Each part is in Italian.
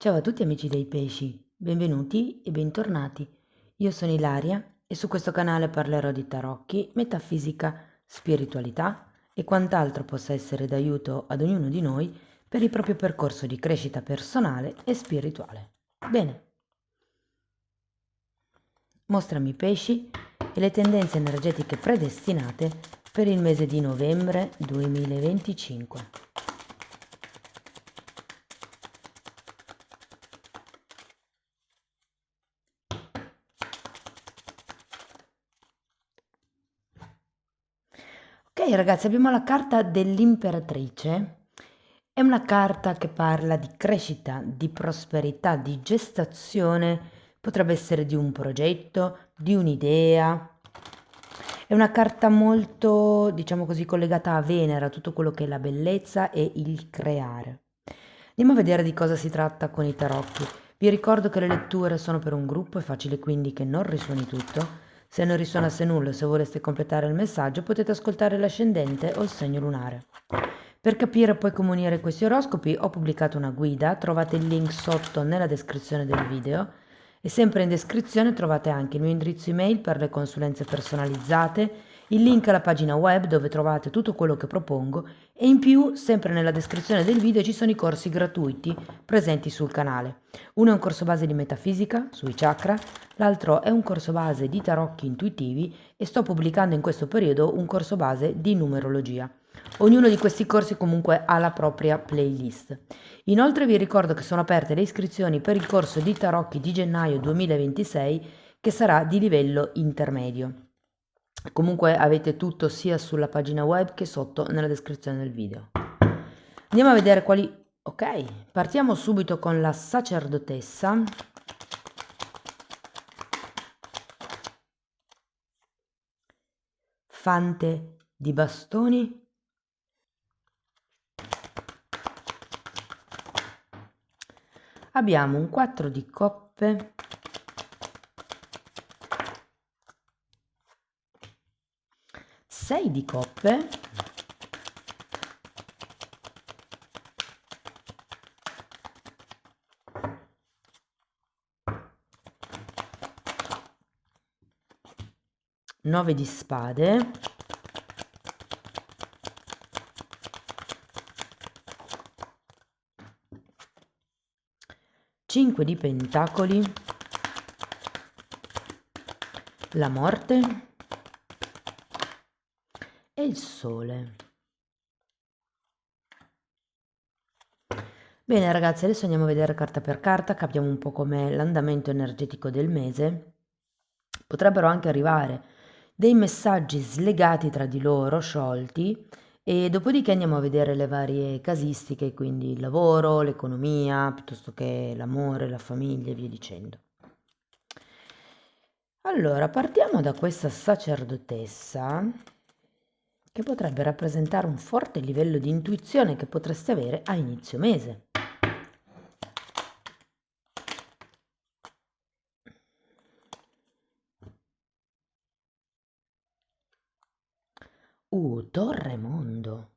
Ciao a tutti amici dei pesci, benvenuti e bentornati. Io sono Ilaria e su questo canale parlerò di tarocchi, metafisica, spiritualità e quant'altro possa essere d'aiuto ad ognuno di noi per il proprio percorso di crescita personale e spirituale. Bene, mostrami i pesci e le tendenze energetiche predestinate per il mese di novembre 2025. Ok ragazzi, abbiamo la carta dell'imperatrice. È una carta che parla di crescita, di prosperità, di gestazione, potrebbe essere di un progetto, di un'idea. È una carta molto, diciamo così, collegata a Venere, a tutto quello che è la bellezza e il creare. Andiamo a vedere di cosa si tratta con i tarocchi. Vi ricordo che le letture sono per un gruppo, è facile quindi che non risuoni tutto. Se non risuonasse nulla o se voleste completare il messaggio potete ascoltare l'ascendente o il segno lunare. Per capire poi come unire questi oroscopi ho pubblicato una guida, trovate il link sotto nella descrizione del video e sempre in descrizione trovate anche il mio indirizzo email per le consulenze personalizzate, il link alla pagina web dove trovate tutto quello che propongo e in più sempre nella descrizione del video ci sono i corsi gratuiti presenti sul canale. Uno è un corso base di metafisica sui chakra, l'altro è un corso base di tarocchi intuitivi e sto pubblicando in questo periodo un corso base di numerologia. Ognuno di questi corsi comunque ha la propria playlist. Inoltre vi ricordo che sono aperte le iscrizioni per il corso di tarocchi di gennaio 2026 che sarà di livello intermedio. Comunque avete tutto sia sulla pagina web che sotto nella descrizione del video. Andiamo a vedere quali... Ok, partiamo subito con la sacerdotessa. Fante di bastoni. Abbiamo un 4 di coppe, 6 di coppe, 9 di spade, 5 di pentacoli, la morte e il sole. Bene ragazzi, adesso andiamo a vedere carta per carta, capiamo un po' com'è l'andamento energetico del mese. Potrebbero anche arrivare dei messaggi slegati tra di loro, sciolti, e dopodiché andiamo a vedere le varie casistiche, quindi il lavoro, l'economia, piuttosto che l'amore, la famiglia e via dicendo. Allora, partiamo da questa sacerdotessa che potrebbe rappresentare un forte livello di intuizione che potreste avere a inizio mese. Torremondo.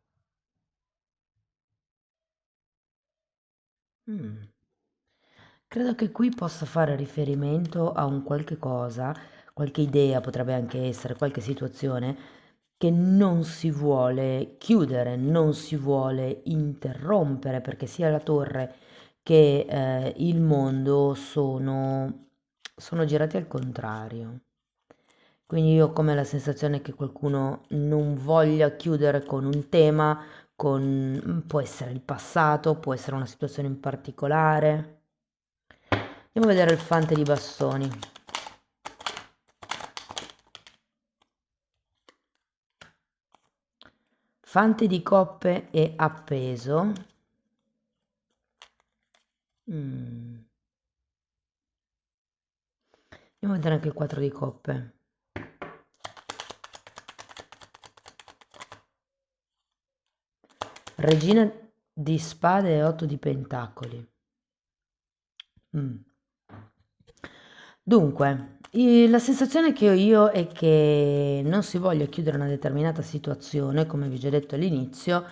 Credo che qui possa fare riferimento a un qualche cosa, qualche idea potrebbe anche essere, qualche situazione che non si vuole chiudere, non si vuole interrompere, perché sia la torre che il mondo sono girati al contrario. Quindi io ho come la sensazione che qualcuno non voglia chiudere con un tema, può essere il passato, può essere una situazione in particolare. Andiamo a vedere il fante di bastoni. Fante di coppe e appeso. Andiamo a vedere anche il 4 di coppe. Regina di spade e 8 di pentacoli. Dunque, la sensazione che ho io è che non si voglia chiudere una determinata situazione, come vi ho già detto all'inizio,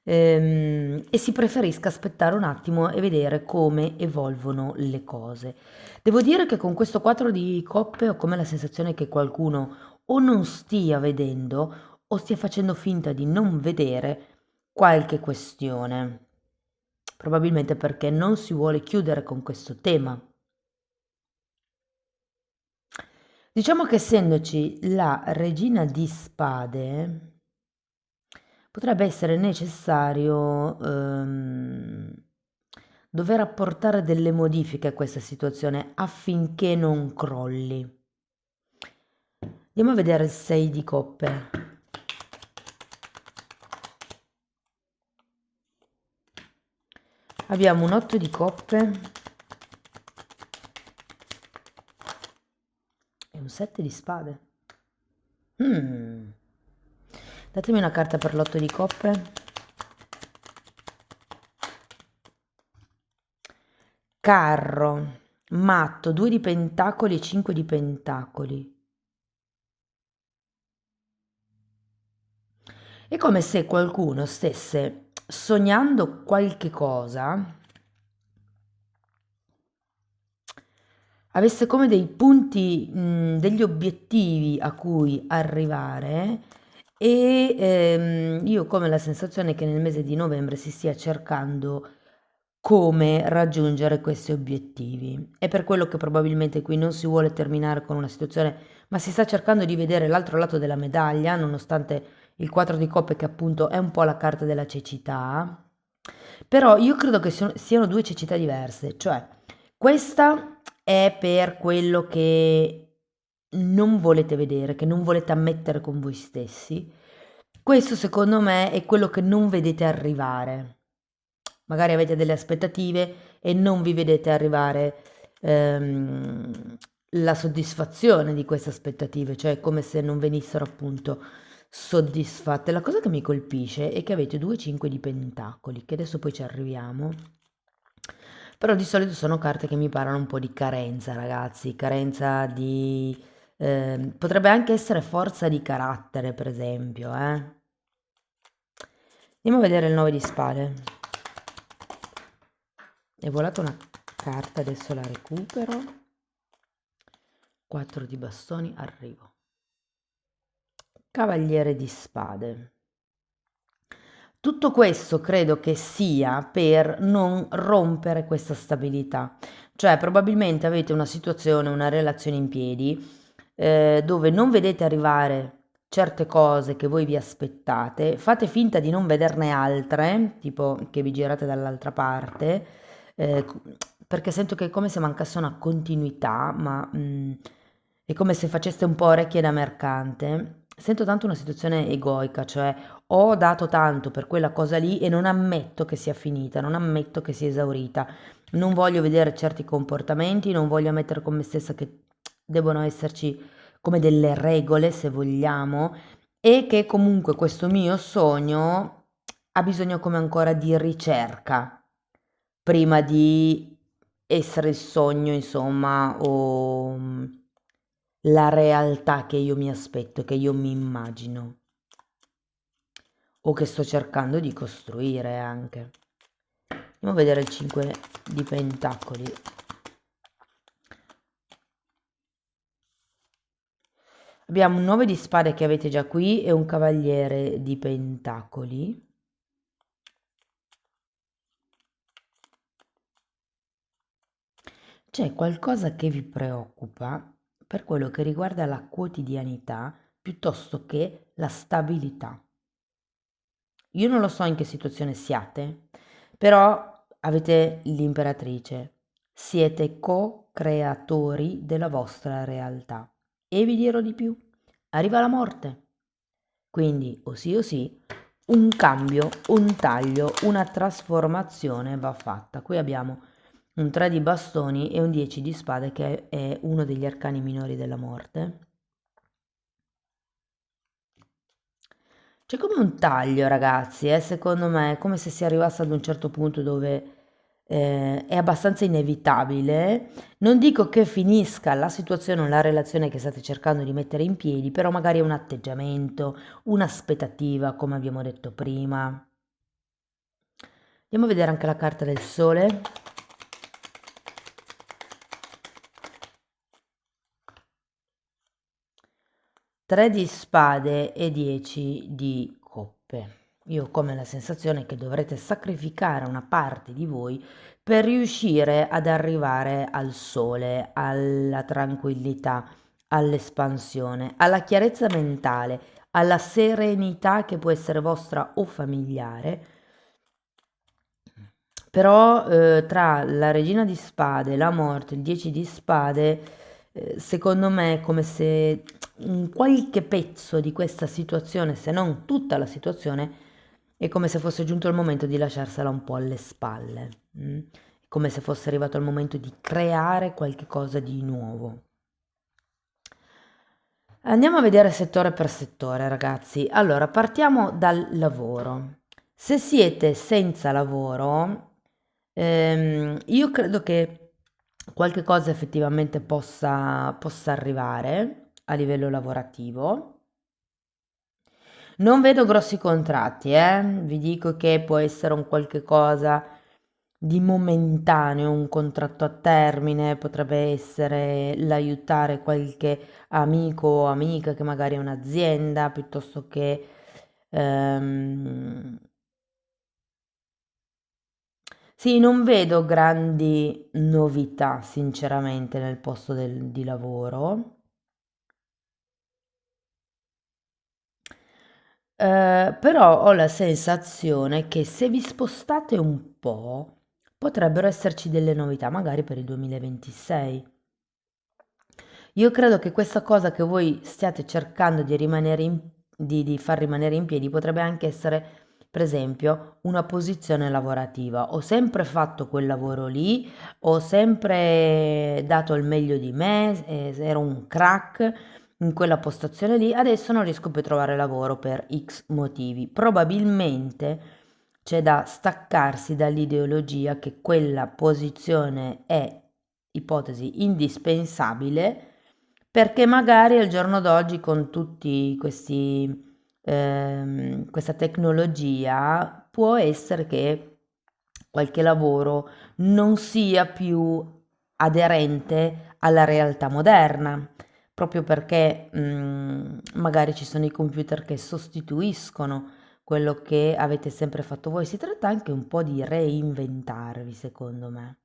e si preferisca aspettare un attimo e vedere come evolvono le cose. Devo dire che con questo 4 di coppe ho come la sensazione che qualcuno o non stia vedendo o stia facendo finta di non vedere qualche questione. Probabilmente perché non si vuole chiudere con questo tema. Diciamo che essendoci la regina di spade, potrebbe essere necessario dover apportare delle modifiche a questa situazione affinché non crolli. Andiamo a vedere il 6 di coppe. Abbiamo un 8 di coppe e un 7 di spade. Datemi una carta per l'8 di coppe. Carro, matto, 2 di pentacoli e 5 di pentacoli. È come se qualcuno stesse sognando qualche cosa, avesse come dei punti, degli obiettivi a cui arrivare e io ho come la sensazione che nel mese di novembre si stia cercando come raggiungere questi obiettivi. È per quello che probabilmente qui non si vuole terminare con una situazione, ma si sta cercando di vedere l'altro lato della medaglia, nonostante il 4 di coppe che appunto è un po' la carta della cecità. Però io credo che siano due cecità diverse, cioè questa è per quello che non volete vedere, che non volete ammettere con voi stessi. Questo secondo me è quello che non vedete arrivare. Magari avete delle aspettative e non vi vedete arrivare la soddisfazione di queste aspettative, cioè è come se non venissero appunto soddisfatte. La cosa che mi colpisce è che avete 2 5 di pentacoli, che adesso poi ci arriviamo. Però di solito sono carte che mi parlano un po' di carenza, ragazzi, carenza di... potrebbe anche essere forza di carattere, per esempio, eh. Andiamo a vedere il 9 di spade. È volata una carta, adesso la recupero. 4 di bastoni, arrivo. Cavaliere di spade. Tutto questo credo che sia per non rompere questa stabilità, cioè probabilmente avete una situazione, una relazione in piedi dove non vedete arrivare certe cose che voi vi aspettate, fate finta di non vederne altre, tipo che vi girate dall'altra parte, eh, perché sento che è come se mancasse una continuità, ma è come se faceste un po' orecchie da mercante. Sento tanto una situazione egoica, cioè ho dato tanto per quella cosa lì e non ammetto che sia finita, non ammetto che sia esaurita. Non voglio vedere certi comportamenti, non voglio ammettere con me stessa che devono esserci come delle regole, se vogliamo, e che comunque questo mio sogno ha bisogno come ancora di ricerca prima di essere il sogno, insomma, o la realtà che io mi aspetto, che io mi immagino o che sto cercando di costruire anche. Andiamo a vedere il 5 di pentacoli. Abbiamo un 9 di spade che avete già qui e un cavaliere di pentacoli. C'è qualcosa che vi preoccupa per quello che riguarda la quotidianità piuttosto che la stabilità. Io non lo so in che situazione siate, però avete l'imperatrice, siete co-creatori della vostra realtà. E vi dirò di più, arriva la morte. Quindi o sì, un cambio, un taglio, una trasformazione va fatta. Qui abbiamo un 3 di bastoni e un 10 di spade che è uno degli arcani minori della morte. C'è come un taglio, ragazzi, secondo me, è come se si arrivasse ad un certo punto dove è abbastanza inevitabile. Non dico che finisca la situazione o la relazione che state cercando di mettere in piedi, però magari è un atteggiamento, un'aspettativa, come abbiamo detto prima. Andiamo a vedere anche la carta del sole. Tre di spade e 10 di coppe. Io ho come la sensazione che dovrete sacrificare una parte di voi per riuscire ad arrivare al sole, alla tranquillità, all'espansione, alla chiarezza mentale, alla serenità che può essere vostra o familiare. Però tra la regina di spade, la morte, il 10 di spade, secondo me è come se un qualche pezzo di questa situazione, se non tutta la situazione, è come se fosse giunto il momento di lasciarsela un po' alle spalle. È come se fosse arrivato il momento di creare qualche cosa di nuovo. Andiamo a vedere settore per settore, ragazzi. Allora, partiamo dal lavoro. Se siete senza lavoro, io credo che qualche cosa effettivamente possa arrivare a livello lavorativo. Non vedo grossi contratti, vi dico che può essere un qualche cosa di momentaneo, un contratto a termine, potrebbe essere l'aiutare qualche amico o amica che magari è un'azienda, piuttosto che ehm, sì, non vedo grandi novità, sinceramente, nel posto di lavoro. Però ho la sensazione che se vi spostate un po', potrebbero esserci delle novità, magari per il 2026. Io credo che questa cosa che voi stiate cercando di rimanere di far rimanere in piedi potrebbe anche essere, per esempio, una posizione lavorativa. Ho sempre fatto quel lavoro lì, ho sempre dato il meglio di me, ero un crack in quella postazione lì, adesso non riesco più a trovare lavoro per X motivi. Probabilmente c'è da staccarsi dall'ideologia che quella posizione è, ipotesi, indispensabile, perché magari al giorno d'oggi con tutti questi, questa tecnologia può essere che qualche lavoro non sia più aderente alla realtà moderna, proprio perché magari ci sono i computer che sostituiscono quello che avete sempre fatto voi. Si tratta anche un po' di reinventarvi, secondo me.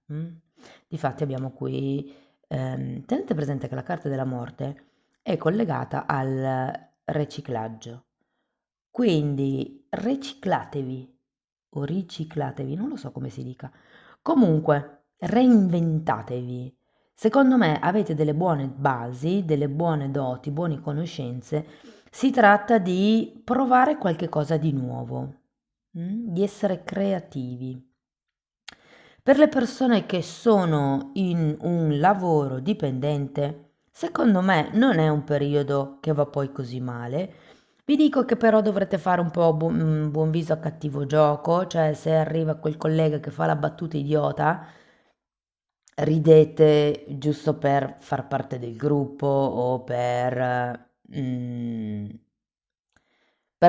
Difatti abbiamo qui, tenete presente che la carta della morte è collegata al riciclaggio. Quindi reciclatevi o riciclatevi, non lo so come si dica. Comunque, reinventatevi. Secondo me avete delle buone basi, delle buone doti, buone conoscenze. Si tratta di provare qualche cosa di nuovo, di essere creativi. Per le persone che sono in un lavoro dipendente, secondo me non è un periodo che va poi così male. Vi dico che però dovrete fare un po' buon viso a cattivo gioco, cioè se arriva quel collega che fa la battuta idiota, ridete giusto per far parte del gruppo o per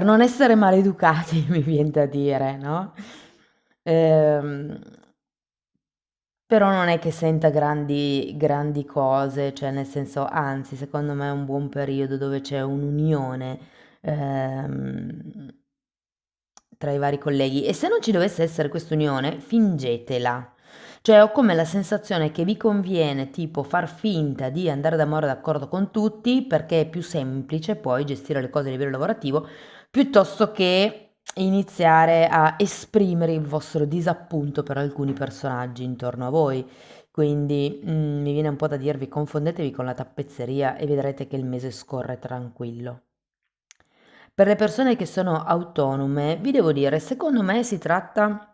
non essere maleducati, mi viene da dire, no? Ehm, Però non è che senta grandi cose, cioè nel senso, anzi, secondo me è un buon periodo dove c'è un'unione ehm, tra i vari colleghi. E se non ci dovesse essere questa unione, fingetela. Cioè, ho come la sensazione che vi conviene, tipo, far finta di andare d'accordo con tutti, perché è più semplice poi gestire le cose a livello lavorativo, piuttosto che iniziare a esprimere il vostro disappunto per alcuni personaggi intorno a voi. Quindi mi viene un po' da dirvi confondetevi con la tappezzeria e vedrete che il mese scorre tranquillo. Per le persone che sono autonome, vi devo dire, secondo me si tratta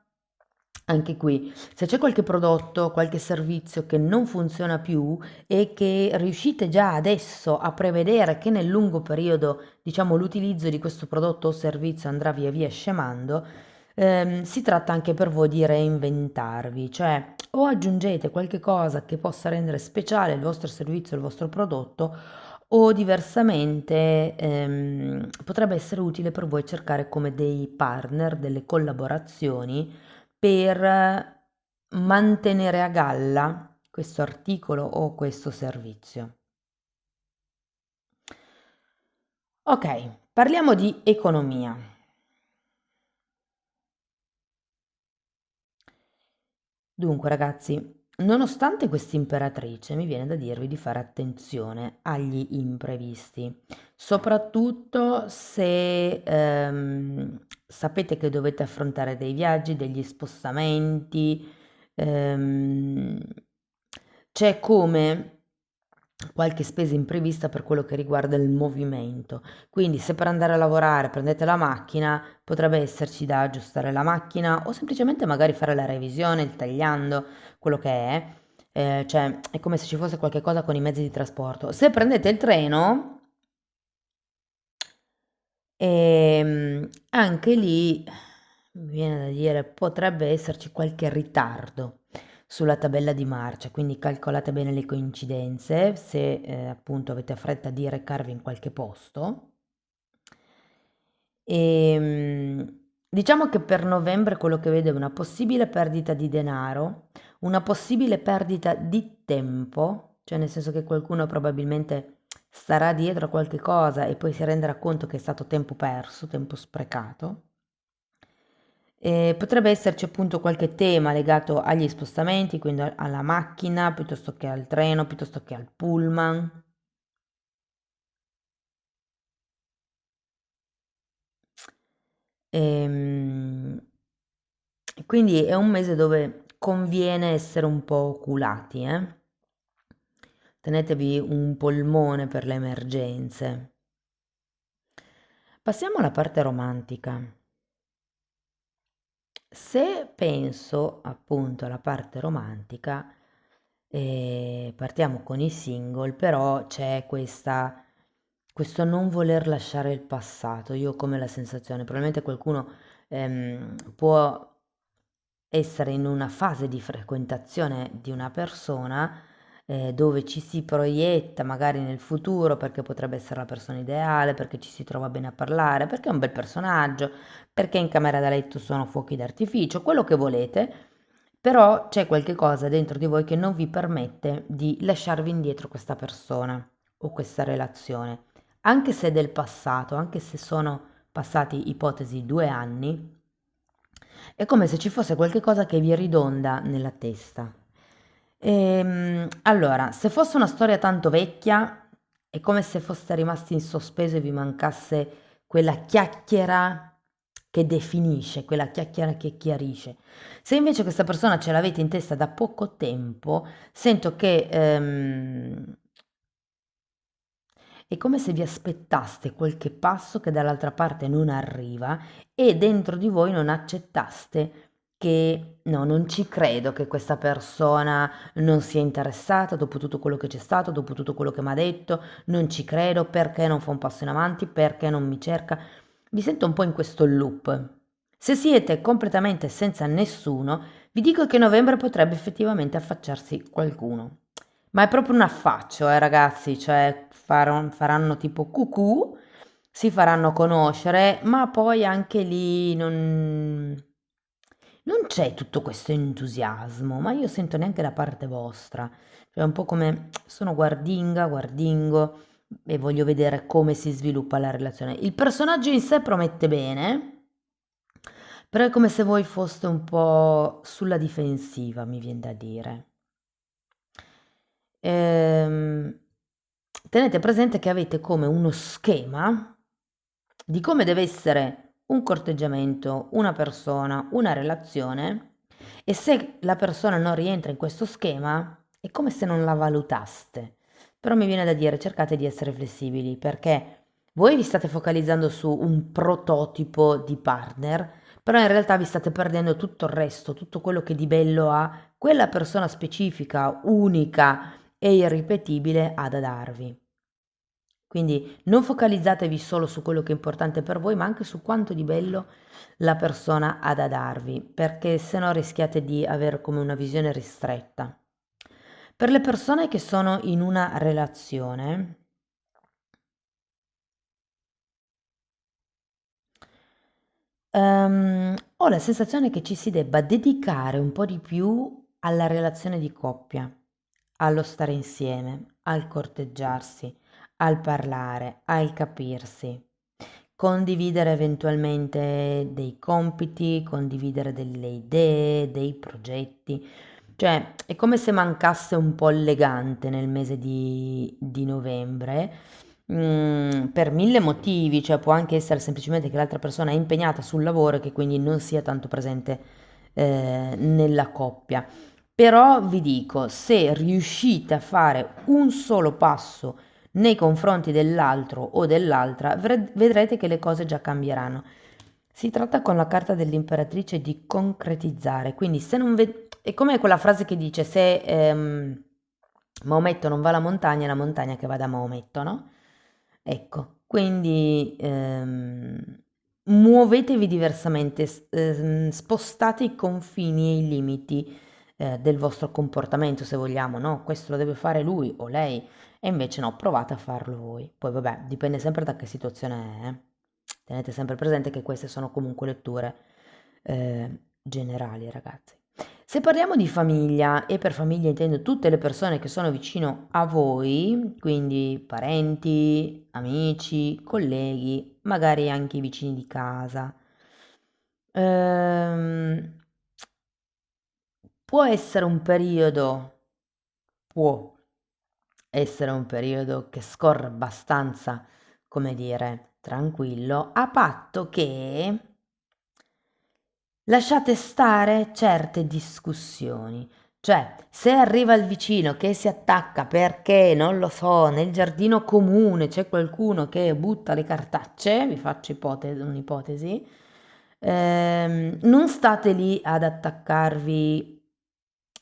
anche qui, se c'è qualche prodotto, qualche servizio che non funziona più e che riuscite già adesso a prevedere che nel lungo periodo, diciamo, l'utilizzo di questo prodotto o servizio andrà via via scemando, si tratta anche per voi di reinventarvi, cioè o aggiungete qualche cosa che possa rendere speciale il vostro servizio, il vostro prodotto, o diversamente potrebbe essere utile per voi cercare come dei partner, delle collaborazioni per mantenere a galla questo articolo o questo servizio. Ok, parliamo di economia. Dunque, ragazzi, nonostante questa imperatrice, mi viene da dirvi di fare attenzione agli imprevisti, soprattutto se sapete che dovete affrontare dei viaggi, degli spostamenti, ehm, c'è come qualche spesa imprevista per quello che riguarda il movimento. Quindi se per andare a lavorare prendete la macchina, potrebbe esserci da aggiustare la macchina o semplicemente magari fare la revisione, il tagliando, quello che è. Cioè è come se ci fosse qualche cosa con i mezzi di trasporto. Se prendete il treno, anche lì mi viene da dire potrebbe esserci qualche ritardo sulla tabella di marcia, quindi calcolate bene le coincidenze se appunto avete fretta di recarvi in qualche posto. Diciamo che per novembre quello che vedo è una possibile perdita di denaro, una possibile perdita di tempo, cioè nel senso che qualcuno probabilmente starà dietro a qualche cosa e poi si renderà conto che è stato tempo perso, tempo sprecato. Potrebbe esserci appunto qualche tema legato agli spostamenti, quindi alla macchina piuttosto che al treno, piuttosto che al pullman. Ehm, quindi è un mese dove conviene essere un po' oculati, eh? Tenetevi un polmone per le emergenze. Passiamo alla parte romantica. Se penso appunto alla parte romantica, partiamo con i single, però c'è questo non voler lasciare il passato. Io ho come la sensazione, probabilmente qualcuno può essere in una fase di frequentazione di una persona dove ci si proietta magari nel futuro perché potrebbe essere la persona ideale, perché ci si trova bene a parlare, perché è un bel personaggio, perché in camera da letto sono fuochi d'artificio, quello che volete, però c'è qualche cosa dentro di voi che non vi permette di lasciarvi indietro questa persona o questa relazione, anche se è del passato, anche se sono passati ipotesi 2 anni, è come se ci fosse qualche cosa che vi ridonda nella testa. Allora, se fosse una storia tanto vecchia, è come se foste rimasti in sospeso e vi mancasse quella chiacchiera che definisce, quella chiacchiera che chiarisce. Se invece questa persona ce l'avete in testa da poco tempo, sento che è come se vi aspettaste qualche passo che dall'altra parte non arriva e dentro di voi non accettaste che no, non ci credo che questa persona non sia interessata dopo tutto quello che c'è stato, dopo tutto quello che mi ha detto, non ci credo, perché non fa un passo in avanti, perché non mi cerca. Vi sento un po' in questo loop. Se siete completamente senza nessuno, vi dico che novembre potrebbe effettivamente affacciarsi qualcuno. Ma è proprio un affaccio, ragazzi, cioè faranno tipo cucù, si faranno conoscere, ma poi anche lì non c'è tutto questo entusiasmo, ma io sento neanche da parte vostra. Cioè, è un po' come sono guardinga, guardingo e voglio vedere come si sviluppa la relazione. Il personaggio in sé promette bene, però è come se voi foste un po' sulla difensiva, mi viene da dire. Ehm, tenete presente che avete come uno schema di come deve essere un corteggiamento, una persona, una relazione e se la persona non rientra in questo schema è come se non la valutaste. Però mi viene da dire cercate di essere flessibili perché voi vi state focalizzando su un prototipo di partner, però in realtà vi state perdendo tutto il resto, tutto quello che di bello ha quella persona specifica, unica e irripetibile ha da darvi. Quindi non focalizzatevi solo su quello che è importante per voi, ma anche su quanto di bello la persona ha da darvi, perché se no rischiate di avere come una visione ristretta. Per le persone che sono in una relazione, ho la sensazione che ci si debba dedicare un po' di più alla relazione di coppia, allo stare insieme, al corteggiarsi, al parlare, al capirsi, condividere eventualmente dei compiti, condividere delle idee, dei progetti. Cioè, è come se mancasse un po' il legante nel mese di novembre, per mille motivi, cioè può anche essere semplicemente che l'altra persona è impegnata sul lavoro e che quindi non sia tanto presente nella coppia. Però vi dico, se riuscite a fare un solo passo nei confronti dell'altro o dell'altra, vedrete che le cose già cambieranno. Si tratta con la carta dell'imperatrice di concretizzare, quindi se non è come quella frase che dice se Maometto non va alla montagna, è la montagna che va da Maometto, no? Ecco, quindi muovetevi diversamente, spostate i confini e i limiti del vostro comportamento, se vogliamo, no? Questo lo deve fare lui o lei, e invece no, provate a farlo voi. Poi vabbè, dipende sempre da che situazione è. Tenete sempre presente che queste sono comunque letture generali, ragazzi. Se parliamo di famiglia, e per famiglia intendo tutte le persone che sono vicino a voi, quindi parenti, amici, colleghi, magari anche i vicini di casa, ehm, può essere un periodo, può essere un periodo che scorre abbastanza, come dire, tranquillo, a patto che lasciate stare certe discussioni. Cioè, se arriva il vicino che si attacca perché, non lo so, nel giardino comune c'è qualcuno che butta le cartacce, vi faccio un'ipotesi, non state lì ad attaccarvi,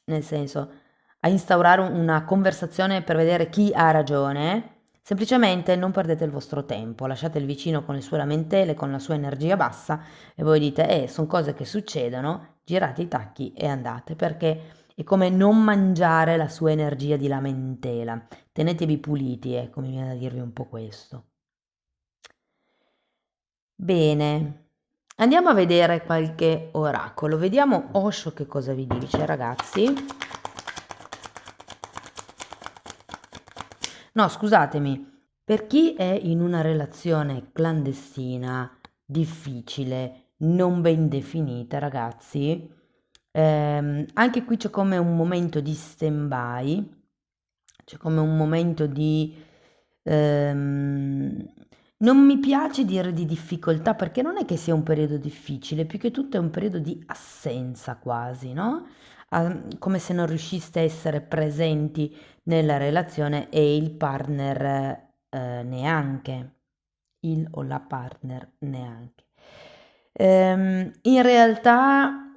nel senso, a instaurare una conversazione per vedere chi ha ragione, semplicemente non perdete il vostro tempo, lasciate il vicino con le sue lamentele, con la sua energia bassa e voi dite, sono cose che succedono, girate i tacchi e andate, perché è come non mangiare la sua energia di lamentela. Tenetevi puliti, ecco, mi viene da dirvi un po' questo. Bene, andiamo a vedere qualche oracolo. Vediamo Osho che cosa vi dice, ragazzi. No, scusatemi, per chi è in una relazione clandestina, difficile, non ben definita, ragazzi, anche qui c'è come un momento di stand-by, c'è come un momento di... ehm, non mi piace dire di difficoltà perché non è che sia un periodo difficile, più che tutto è un periodo di assenza quasi, no? Come se non riusciste a essere presenti nella relazione e il partner neanche, il o la partner neanche. In realtà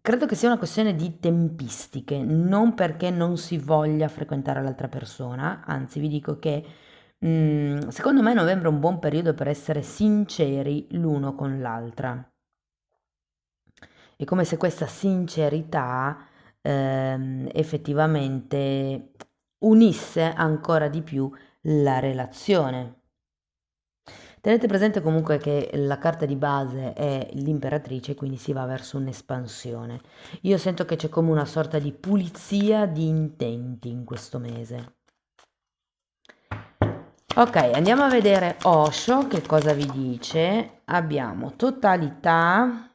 credo che sia una questione di tempistiche, non perché non si voglia frequentare l'altra persona, anzi vi dico che secondo me novembre è un buon periodo per essere sinceri l'uno con l'altra. È come se questa sincerità effettivamente unisse ancora di più la relazione. Tenete presente comunque che la carta di base è l'imperatrice, quindi si va verso un'espansione. Io sento che c'è come una sorta di pulizia di intenti in questo mese. Ok, andiamo a vedere Osho, che cosa vi dice. Abbiamo totalità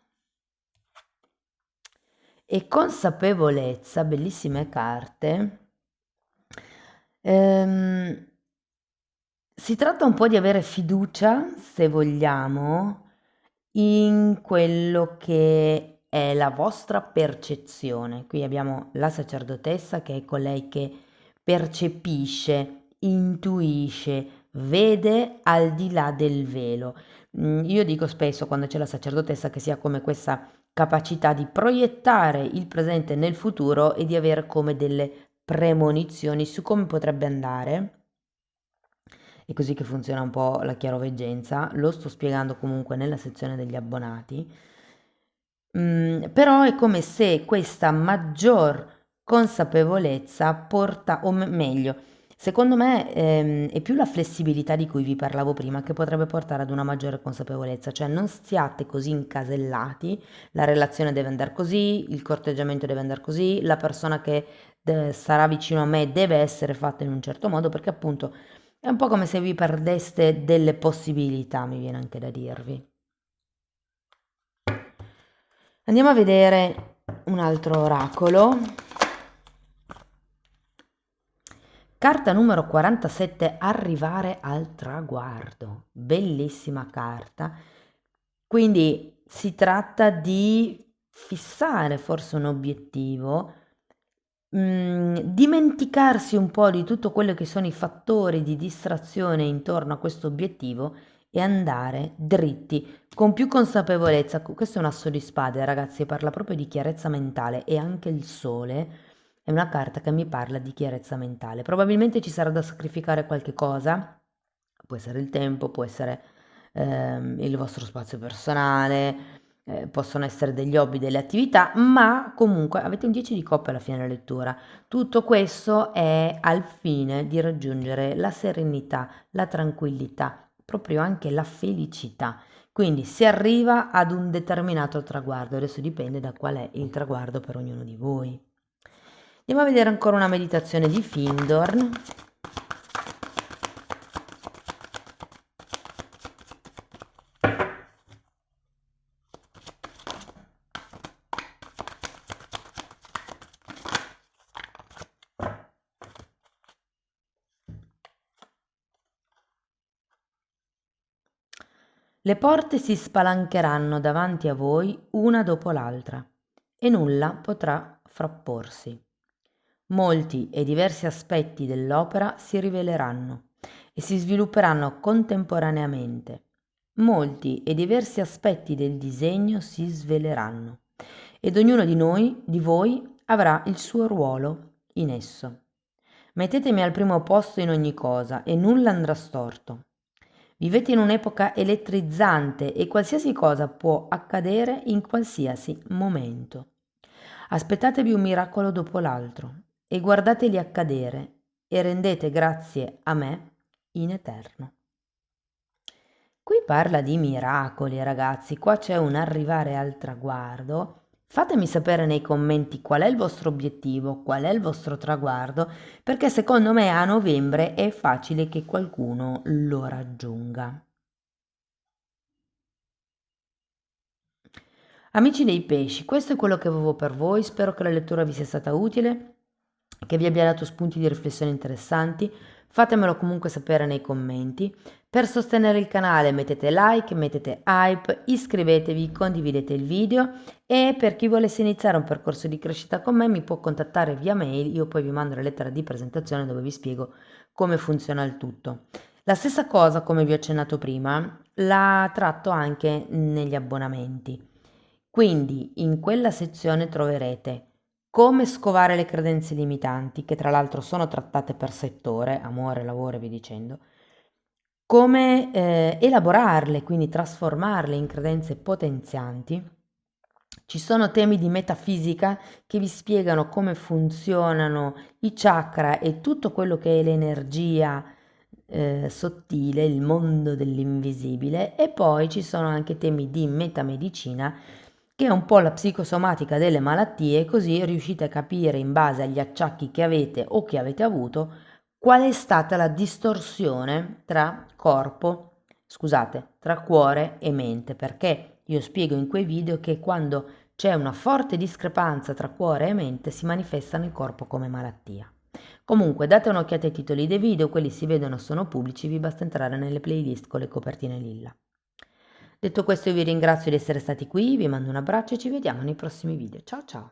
e consapevolezza, bellissime carte. Ehm, Si tratta un po' di avere fiducia, se vogliamo, in quello che è la vostra percezione. Qui abbiamo la sacerdotessa che è colei che percepisce, intuisce, vede al di là del velo. Io dico spesso quando c'è la sacerdotessa che sia come questa capacità di proiettare il presente nel futuro e di avere come delle premonizioni su come potrebbe andare. È così che funziona un po' la chiaroveggenza, lo sto spiegando comunque nella sezione degli abbonati. Però è come se questa maggior consapevolezza porta, o meglio, Secondo me è più la flessibilità di cui vi parlavo prima che potrebbe portare ad una maggiore consapevolezza, cioè non stiate così incasellati, la relazione deve andare così, il corteggiamento deve andare così, la persona che sarà vicino a me deve essere fatta in un certo modo, perché appunto è un po' come se vi perdeste delle possibilità, mi viene anche da dirvi. Andiamo a vedere un altro oracolo. Carta numero 47, arrivare al traguardo. Bellissima carta. Quindi si tratta di fissare forse un obiettivo, dimenticarsi un po' di tutto quello che sono i fattori di distrazione intorno a questo obiettivo e andare dritti, con più consapevolezza. Questo è un asso di spade, ragazzi, parla proprio di chiarezza mentale e anche il sole è una carta che mi parla di chiarezza mentale. Probabilmente ci sarà da sacrificare qualche cosa, può essere il tempo, può essere il vostro spazio personale, possono essere degli hobby, delle attività, ma comunque avete un 10 di coppe alla fine della lettura. Tutto questo è al fine di raggiungere la serenità, la tranquillità, proprio anche la felicità. Quindi si arriva ad un determinato traguardo, adesso dipende da qual è il traguardo per ognuno di voi. Andiamo a vedere ancora una meditazione di Findorn. Le porte si spalancheranno davanti a voi una dopo l'altra e nulla potrà frapporsi. Molti e diversi aspetti dell'opera si riveleranno e si svilupperanno contemporaneamente. Molti e diversi aspetti del disegno si sveleranno ed ognuno di voi, avrà il suo ruolo in esso. Mettetemi al primo posto in ogni cosa e nulla andrà storto. Vivete in un'epoca elettrizzante e qualsiasi cosa può accadere in qualsiasi momento. Aspettatevi un miracolo dopo l'altro e guardateli accadere e rendete grazie a me in eterno. Qui parla di miracoli, ragazzi, qua c'è un arrivare al traguardo. Fatemi sapere nei commenti qual è il vostro obiettivo, qual è il vostro traguardo, perché secondo me a novembre è facile che qualcuno lo raggiunga. Amici dei pesci, questo è quello che avevo per voi, spero che la lettura vi sia stata utile, che vi abbia dato spunti di riflessione interessanti, fatemelo comunque sapere nei commenti. Per sostenere il canale mettete like, mettete hype, iscrivetevi, condividete il video e per chi volesse iniziare un percorso di crescita con me mi può contattare via mail, io poi vi mando la lettera di presentazione dove vi spiego come funziona il tutto. La stessa cosa, come vi ho accennato prima, la tratto anche negli abbonamenti. Quindi in quella sezione troverete come scovare le credenze limitanti, che tra l'altro sono trattate per settore, amore, lavoro e via dicendo, come elaborarle, quindi trasformarle in credenze potenzianti. Ci sono temi di metafisica che vi spiegano come funzionano i chakra e tutto quello che è l'energia sottile, il mondo dell'invisibile, e poi ci sono anche temi di metamedicina che è un po' la psicosomatica delle malattie, così riuscite a capire in base agli acciacchi che avete o che avete avuto qual è stata la distorsione tra tra cuore e mente, perché io spiego in quei video che quando c'è una forte discrepanza tra cuore e mente si manifesta nel corpo come malattia. Comunque date un'occhiata ai titoli dei video, quelli si vedono, sono pubblici, vi basta entrare nelle playlist con le copertine lilla. Detto questo io vi ringrazio di essere stati qui, vi mando un abbraccio e ci vediamo nei prossimi video. Ciao ciao!